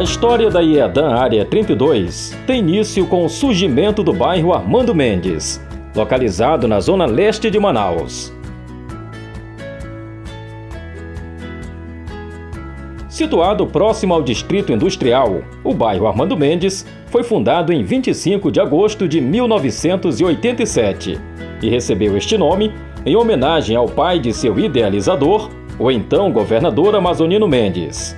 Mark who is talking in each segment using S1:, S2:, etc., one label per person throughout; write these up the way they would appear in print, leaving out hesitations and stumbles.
S1: história da IEADAN Área 32 tem início com o surgimento do bairro Armando Mendes, localizado na zona leste de Manaus. Situado próximo ao Distrito Industrial, o bairro Armando Mendes foi fundado em 25 de agosto de 1987 e recebeu este nome em homenagem ao pai de seu idealizador, o então governador Amazonino Mendes.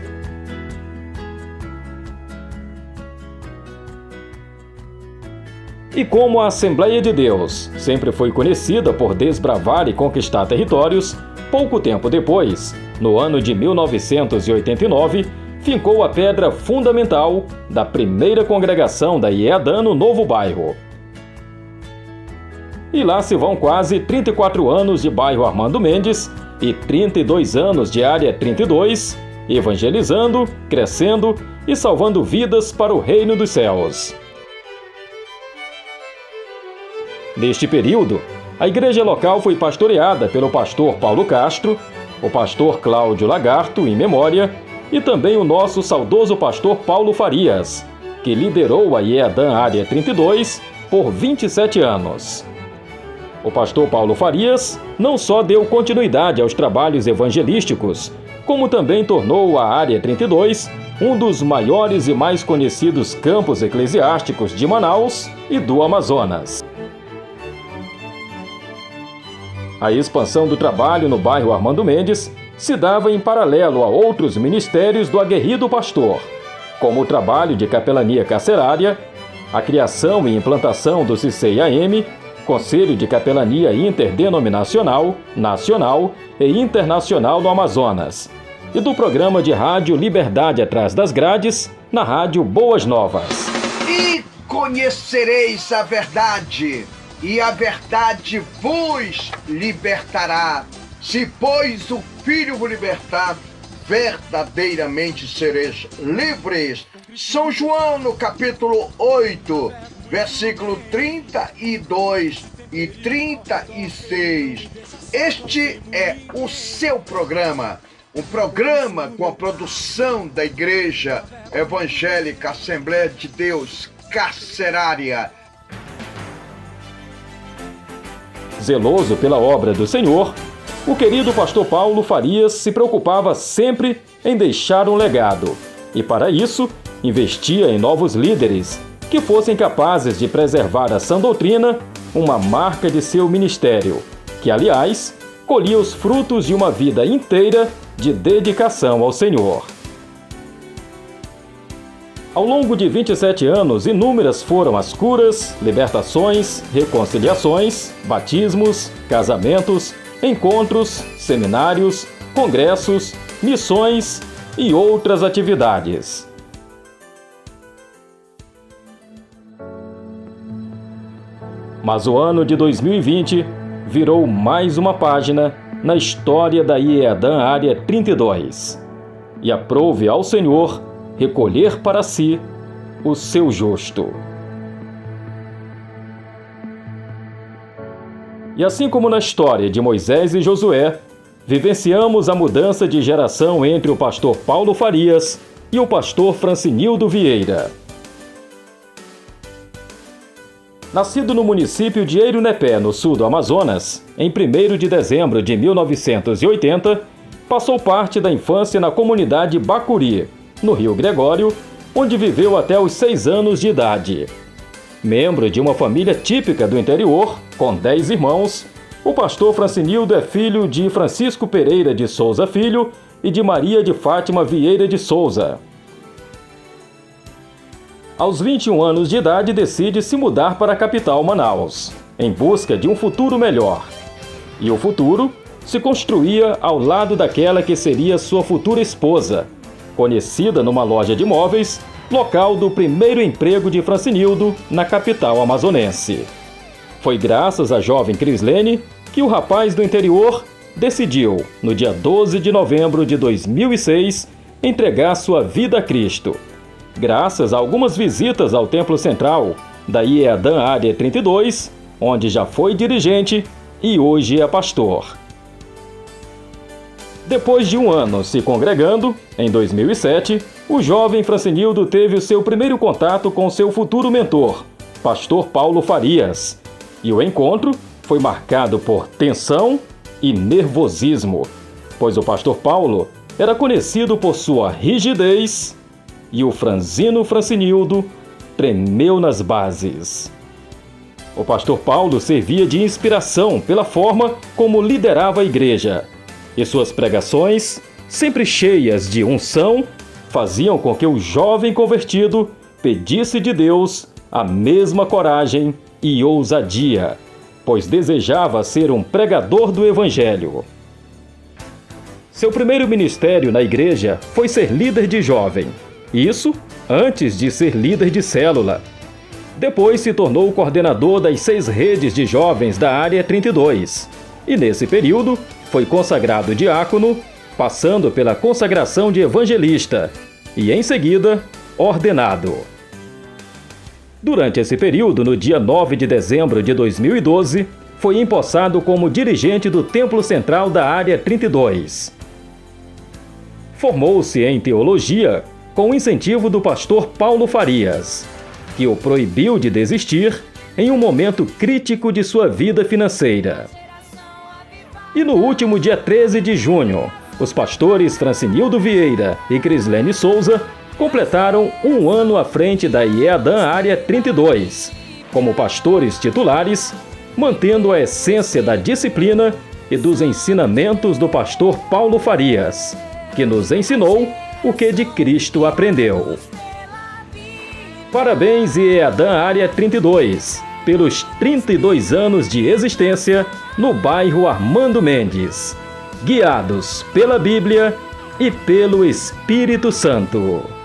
S1: E como a Assembleia de Deus sempre foi conhecida por desbravar e conquistar territórios, pouco tempo depois, no ano de 1989, fincou a pedra fundamental da primeira congregação da IEADAN no novo bairro. E lá se vão quase 34 anos de bairro Armando Mendes e 32 anos de Área 32, evangelizando, crescendo e salvando vidas para o reino dos céus. Neste período, a igreja local foi pastoreada pelo pastor Paulo Castro, o pastor Cláudio Lagarto, em memória, e também o nosso saudoso pastor Paulo Farias, que liderou a IEADAN Área 32 por 27 anos. O pastor Paulo Farias não só deu continuidade aos trabalhos evangelísticos, como também tornou a Área 32 um dos maiores e mais conhecidos campos eclesiásticos de Manaus e do Amazonas. A expansão do trabalho no bairro Armando Mendes se dava em paralelo a outros ministérios do aguerrido pastor, como o trabalho de capelania carcerária, a criação e implantação do CICEI-AM, Conselho de Capelania Interdenominacional, Nacional e Internacional no Amazonas, e do programa de rádio Liberdade Atrás das Grades, na rádio Boas Novas.
S2: E conhecereis a verdade, e a verdade vos libertará. Se, pois, o Filho vos libertar, verdadeiramente sereis livres. São João, no capítulo 8, versículo 32 e 36. Este é o seu programa, um programa com a produção da Igreja Evangélica Assembleia de Deus Carcerária.
S1: Zeloso pela obra do Senhor, o querido pastor Paulo Farias se preocupava sempre em deixar um legado e, para isso, investia em novos líderes que fossem capazes de preservar a sã doutrina, uma marca de seu ministério, que, aliás, colhia os frutos de uma vida inteira de dedicação ao Senhor. Ao longo de 27 anos, inúmeras foram as curas, libertações, reconciliações, batismos, casamentos, encontros, seminários, congressos, missões e outras atividades. Mas o ano de 2020 virou mais uma página na história da IEADAN Área 32. E aprove ao Senhor recolher para si o seu justo. E assim como na história de Moisés e Josué, vivenciamos a mudança de geração entre o pastor Paulo Farias e o pastor Francinildo Vieira. Nascido no município de Eirunepé, no sul do Amazonas, em 1º de dezembro de 1980, passou parte da infância na comunidade Bacuri, no Rio Gregório, onde viveu até os 6 anos de idade. Membro de uma família típica do interior, com 10 irmãos, o pastor Francinildo é filho de Francisco Pereira de Souza Filho e de Maria de Fátima Vieira de Souza. Aos 21 anos de idade, decide se mudar para a capital Manaus, em busca de um futuro melhor. E o futuro se construía ao lado daquela que seria sua futura esposa, conhecida numa loja de móveis, local do primeiro emprego de Francinildo na capital amazonense. Foi graças à jovem Crislene que o rapaz do interior decidiu, no dia 12 de novembro de 2006, entregar sua vida a Cristo. Graças a algumas visitas ao Templo Central da IEADAN Área 32, onde já foi dirigente e hoje é pastor. Depois de um ano se congregando, em 2007, o jovem Francinildo teve o seu primeiro contato com seu futuro mentor, pastor Paulo Farias, e o encontro foi marcado por tensão e nervosismo, pois o pastor Paulo era conhecido por sua rigidez e o franzino Francinildo tremeu nas bases. O pastor Paulo servia de inspiração pela forma como liderava a igreja, e suas pregações, sempre cheias de unção, faziam com que o jovem convertido pedisse de Deus a mesma coragem e ousadia, pois desejava ser um pregador do Evangelho. Seu primeiro ministério na igreja foi ser líder de jovem, isso antes de ser líder de célula. Depois se tornou coordenador das 6 redes de jovens da Área 32, e nesse período foi consagrado diácono, passando pela consagração de evangelista e, em seguida, ordenado. Durante esse período, no dia 9 de dezembro de 2012, foi empossado como dirigente do Templo Central da Área 32. Formou-se em teologia com o incentivo do pastor Paulo Farias, que o proibiu de desistir em um momento crítico de sua vida financeira. E no último dia 13 de junho, os pastores Francinildo Vieira e Crislene Souza completaram um ano à frente da IEADAN Área 32, como pastores titulares, mantendo a essência da disciplina e dos ensinamentos do pastor Paulo Farias, que nos ensinou o que de Cristo aprendeu. Parabéns, IEADAN Área 32, pelos 32 anos de existência no bairro Armando Mendes, guiados pela Bíblia e pelo Espírito Santo.